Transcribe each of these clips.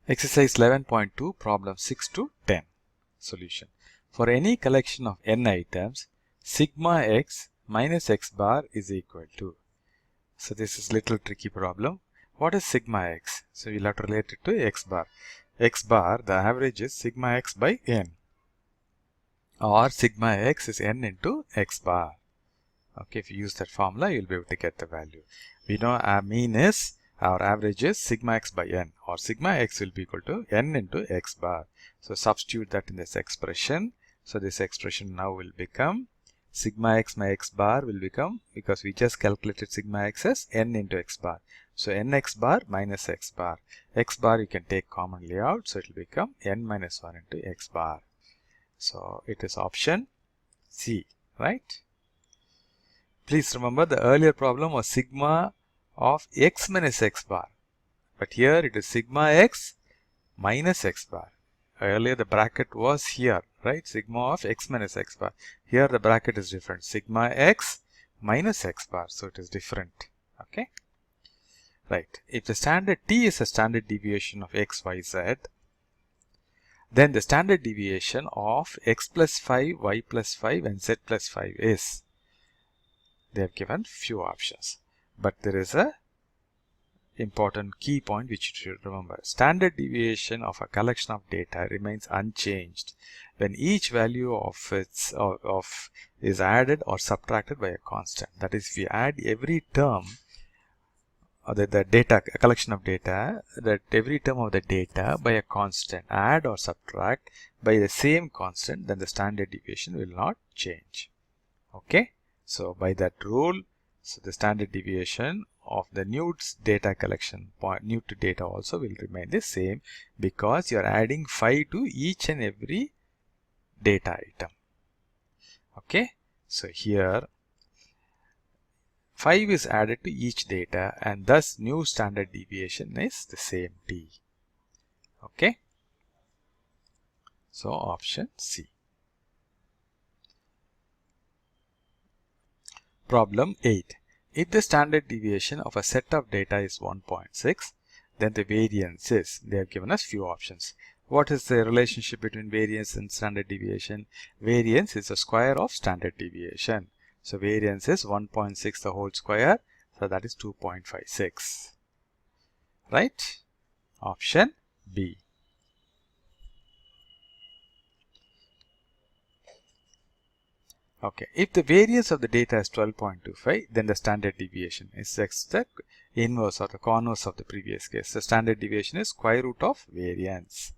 Exercise 11.2, problem 6 to 10. Solution. For any collection of n items, sigma x minus x bar is equal to. So this is little tricky problem. What is sigma x? So you'll have to relate it to x bar. X bar, the average is sigma x by n. Or sigma x is n into x bar. Okay, if you use that formula, you'll be able to get the value. We know our mean is, our average is sigma x by n, or sigma x will be equal to n into x bar. So substitute that in this expression. So this expression now will become sigma x by x bar will become, because we just calculated sigma x as n into x bar. So nx bar minus x bar. X bar you can take commonly out, so it will become n minus 1 into x bar. So it is option C, right? Please remember the earlier problem was sigma of x minus x bar, but here it is sigma x minus x bar. Earlier the bracket was here, right? Sigma of x minus x bar. Here the bracket is different. Sigma x minus x bar. So it is different. Okay. Right. If the standard t is a standard deviation of x, y, z, then the standard deviation of x plus 5, y plus 5 and z plus 5 is, they have given few options, but there is a important key point which you should remember. Standard deviation of a collection of data remains unchanged when each value of its is added or subtracted by a constant. That is, if we add every term or the data, a collection of data, that every term of the data by a constant, add or subtract by the same constant, then the standard deviation will not change. Okay. So by that rule, so the standard deviation of the new data collection point, new to data also will remain the same, because you are adding 5 to each and every data item. Okay. So here 5 is added to each data, and thus new standard deviation is the same t. Okay. So option C. Problem 8. If the standard deviation of a set of data is 1.6, then the variance is, they have given us few options. What is the relationship between variance and standard deviation? Variance is the square of standard deviation. So variance is 1.6 the whole square, so that is 2.56. Right? Option B. Okay, if the variance of the data is 12.25, then the standard deviation is the inverse or the converse of the previous case. The standard deviation is square root of variance.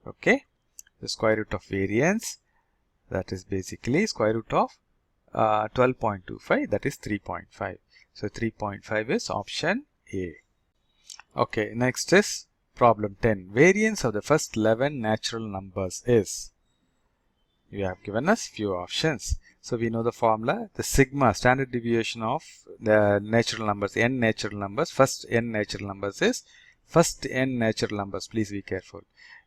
Okay, the square root of variance, that is basically square root of 12.25, that is 3.5. So 3.5 is option A. Okay, next is problem 10. Variance of the first 11 natural numbers is, you have given us few options. So we know the formula, the sigma, standard deviation of the natural numbers, n natural numbers, first n natural numbers is, first n natural numbers, please be careful,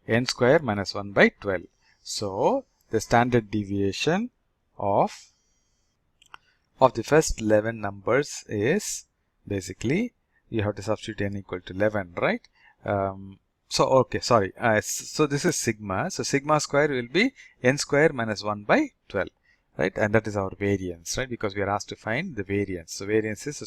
n square minus 1 by 12. So the standard deviation of the first 11 numbers is, basically you have to substitute n equal to 11, right? So okay, sorry, so this is sigma, so sigma square will be n square minus 1 by 12, right? And that is our variance, right? Because we are asked to find the variance. So variance is the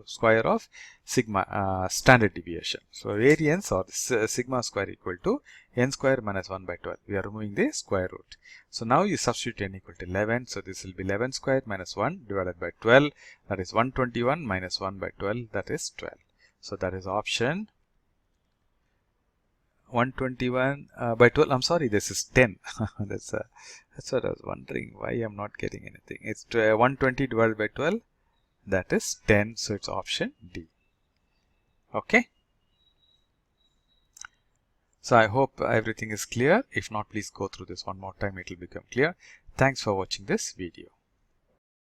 square of sigma, standard deviation. So variance or sigma square equal to n square minus 1 by 12. We are removing the square root. So now you substitute n equal to 11. So this will be 11 square minus 1 divided by 12. That is 121 minus 1 by 12. That is 12. So that is option 121 by 12. I'm sorry, this is 10. That's what I was wondering, why I'm not getting anything. It's 120 divided by 12. That is 10. So it's option D. Okay. So I hope everything is clear. If not, please go through this one more time. It will become clear. Thanks for watching this video.